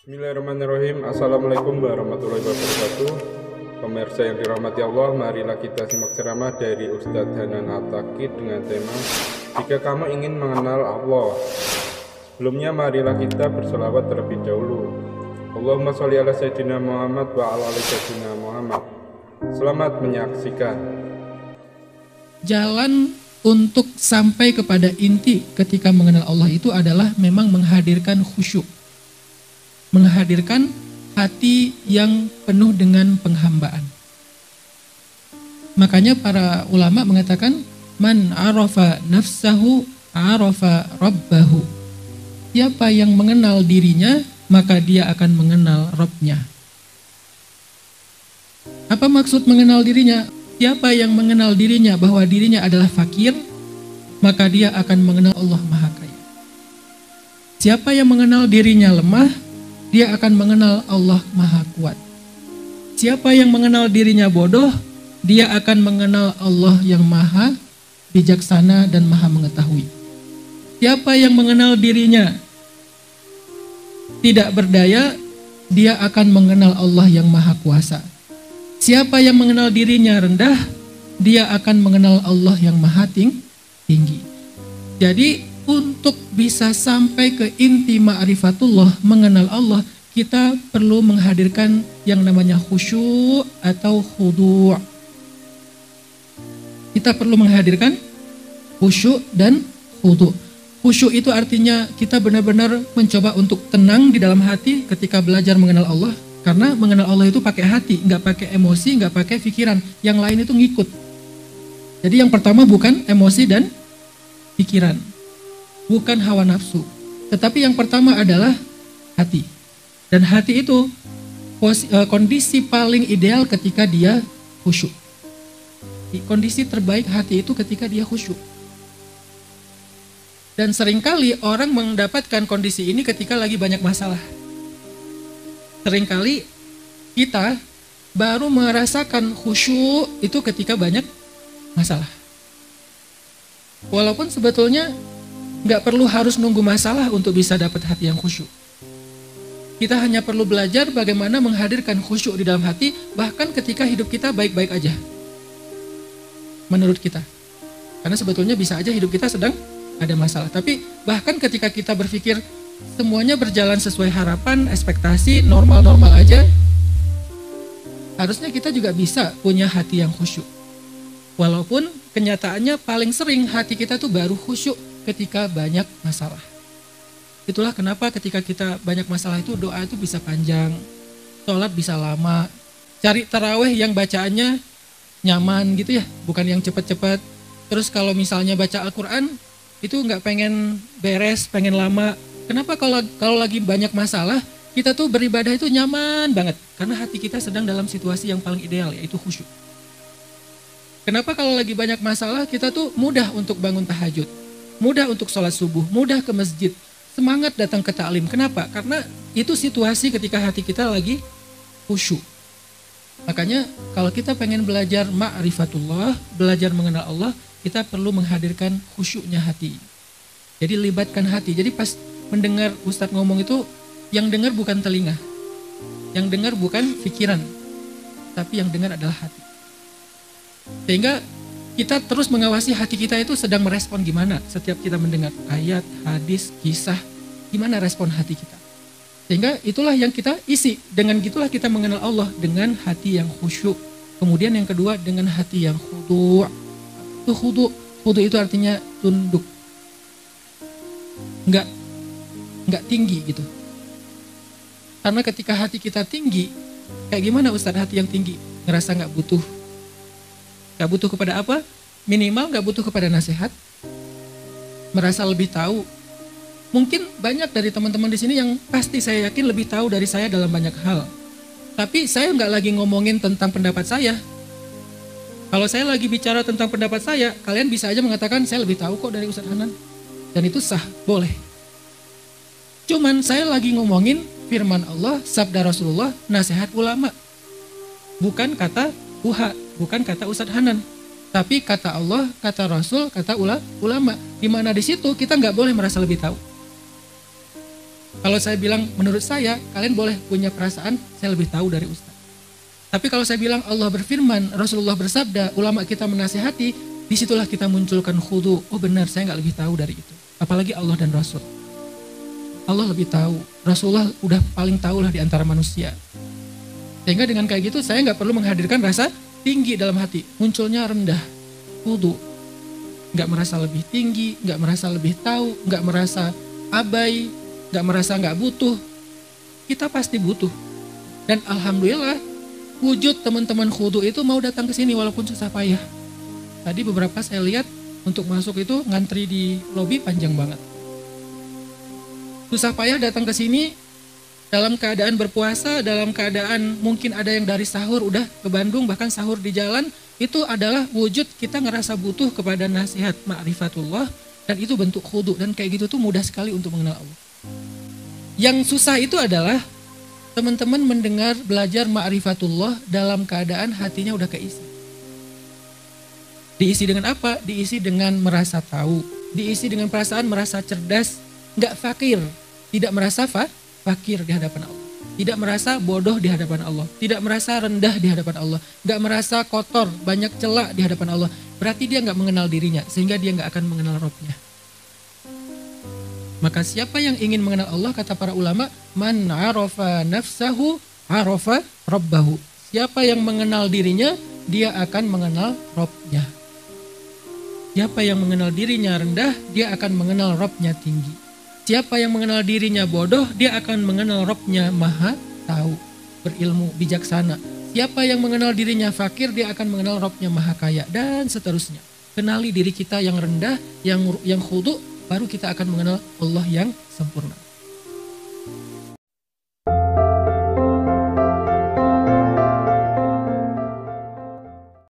Bismillahirrahmanirrahim. Assalamualaikum warahmatullahi wabarakatuh. Pemirsa yang dirahmati Allah, marilah kita simak ceramah dari Ustadz Hanan At-Taqi dengan tema Jika Kamu Ingin Mengenal Allah. Sebelumnya marilah kita berselawat terlebih dahulu. Allahumma sholli ala sayyidina Muhammad wa ala ali sayyidina Muhammad. Selamat menyaksikan. Jalan untuk sampai kepada inti ketika mengenal Allah itu adalah memang menghadirkan khusyuk. Menghadirkan hati yang penuh dengan penghambaan. Makanya para ulama mengatakan man arafa nafsahu arafa rabbahu. Siapa yang mengenal dirinya maka dia akan mengenal Rabb-nya. Apa maksud mengenal dirinya? Siapa yang mengenal dirinya bahwa dirinya adalah fakir, maka dia akan mengenal Allah Maha Kaya. Siapa yang mengenal dirinya lemah, dia akan mengenal Allah Maha Kuat. Siapa yang mengenal dirinya bodoh, dia akan mengenal Allah yang Maha Bijaksana dan Maha Mengetahui. Siapa yang mengenal dirinya tidak berdaya, dia akan mengenal Allah yang Maha Kuasa. Siapa yang mengenal dirinya rendah, dia akan mengenal Allah yang Maha Tinggi. Jadi untuk bisa sampai ke inti ma'rifatullah, mengenal Allah, kita perlu menghadirkan yang namanya khusyuk atau khudu'. Kita perlu menghadirkan khusyuk dan khudu'. Khusyuk itu artinya kita benar-benar mencoba untuk tenang di dalam hati ketika belajar mengenal Allah. Karena mengenal Allah itu pakai hati, nggak pakai emosi, nggak pakai pikiran. Yang lain itu ngikut. Jadi yang pertama bukan emosi dan pikiran. Bukan hawa nafsu, tetapi yang pertama adalah hati. Dan hati itu kondisi paling ideal ketika dia khusyuk. Kondisi terbaik hati itu ketika dia khusyuk. Dan seringkali orang mendapatkan kondisi ini ketika lagi banyak masalah. Seringkali kita baru merasakan khusyuk itu ketika banyak masalah. Walaupun sebetulnya nggak perlu harus nunggu masalah untuk bisa dapat hati yang khusyuk. Kita hanya perlu belajar bagaimana menghadirkan khusyuk di dalam hati, bahkan ketika hidup kita baik-baik aja. Menurut kita. Karena sebetulnya bisa aja hidup kita sedang ada masalah. Tapi bahkan ketika kita berpikir semuanya berjalan sesuai harapan, ekspektasi, normal-normal aja, harusnya kita juga bisa punya hati yang khusyuk. Walaupun kenyataannya paling sering hati kita tuh baru khusyuk ketika banyak masalah. Itulah kenapa ketika kita banyak masalah itu doa itu bisa panjang, sholat bisa lama, cari taraweh yang bacaannya nyaman gitu ya, bukan yang cepat-cepat. Terus kalau misalnya baca Al-Quran itu nggak pengen beres, pengen lama. Kenapa kalau lagi banyak masalah kita tuh beribadah itu nyaman banget, karena hati kita sedang dalam situasi yang paling ideal, yaitu khusyuk. Kenapa kalau lagi banyak masalah kita tuh mudah untuk bangun tahajud, mudah untuk sholat subuh, mudah ke masjid, semangat datang ke ta'lim. Kenapa? Karena itu situasi ketika hati kita lagi khusyuk. Makanya kalau kita pengen belajar ma'rifatullah, belajar mengenal Allah, kita perlu menghadirkan khusyuknya hati. Jadi libatkan hati. Jadi pas mendengar Ustadz ngomong itu, yang dengar bukan telinga, yang dengar bukan pikiran, tapi yang dengar adalah hati. Sehingga kita terus mengawasi hati kita itu sedang merespon gimana setiap kita mendengar ayat, hadis, kisah, gimana respon hati kita. Sehingga itulah yang kita isi, dengan gitulah kita mengenal Allah, dengan hati yang khusyuk. Kemudian yang kedua dengan hati yang khudu'. Itu khudu' itu artinya tunduk. Enggak tinggi gitu. Karena ketika hati kita tinggi, kayak gimana Ustadz hati yang tinggi? Ngerasa enggak butuh. Enggak butuh kepada apa? Minimal gak butuh kepada nasihat, merasa lebih tahu. Mungkin banyak dari teman-teman di sini yang pasti saya yakin lebih tahu dari saya dalam banyak hal. Tapi saya gak lagi ngomongin tentang pendapat saya. Kalau saya lagi bicara tentang pendapat saya, kalian bisa aja mengatakan saya lebih tahu kok dari Ustadz Hanan. Dan itu sah, boleh. Cuman saya lagi ngomongin firman Allah, sabda Rasulullah, nasihat ulama. Bukan kata bukan kata Ustadz Hanan. Tapi kata Allah, kata Rasul, kata ulama. Di mana di situ kita nggak boleh merasa lebih tahu. Kalau saya bilang menurut saya, kalian boleh punya perasaan saya lebih tahu dari Ustaz. Tapi kalau saya bilang Allah berfirman, Rasulullah bersabda, ulama kita menasihati, disitulah kita munculkan khudu. Oh benar, saya nggak lebih tahu dari itu. Apalagi Allah dan Rasul. Allah lebih tahu, Rasulullah udah paling tahu lah di antara manusia. Sehingga dengan kayak gitu saya nggak perlu menghadirkan rasa tinggi dalam hati. Munculnya rendah, khudu. Nggak merasa lebih tinggi, nggak merasa lebih tahu, nggak merasa abai, nggak merasa nggak butuh. Kita pasti butuh. Dan alhamdulillah wujud teman-teman khudu itu mau datang ke sini walaupun susah payah. Tadi beberapa saya lihat untuk masuk itu ngantri di lobi panjang banget. Susah payah datang ke sini dalam keadaan berpuasa, dalam keadaan mungkin ada yang dari sahur udah ke Bandung bahkan sahur di jalan. Itu adalah wujud kita ngerasa butuh kepada nasihat ma'rifatullah dan itu bentuk khudu dan kayak gitu tuh mudah sekali untuk mengenal Allah. Yang susah itu adalah teman-teman mendengar belajar ma'rifatullah dalam keadaan hatinya udah keisi. Diisi dengan apa? Diisi dengan merasa tahu, diisi dengan perasaan merasa cerdas, nggak fakir, tidak merasa fakir di hadapan Allah. Tidak merasa bodoh di hadapan Allah. Tidak merasa rendah di hadapan Allah. Nggak merasa kotor, banyak celak di hadapan Allah. Berarti dia nggak mengenal dirinya, sehingga dia nggak akan mengenal Rabbnya. Maka siapa yang ingin mengenal Allah, kata para ulama, man arafa nafsahu arafa rabbahu. Siapa yang mengenal dirinya, dia akan mengenal Rabbnya. Siapa yang mengenal dirinya rendah, dia akan mengenal Rabbnya tinggi. Siapa yang mengenal dirinya bodoh, dia akan mengenal Rabbnya maha tahu, berilmu, bijaksana. Siapa yang mengenal dirinya fakir, dia akan mengenal Rabbnya maha kaya, dan seterusnya. Kenali diri kita yang rendah, yang khudu, baru kita akan mengenal Allah yang sempurna.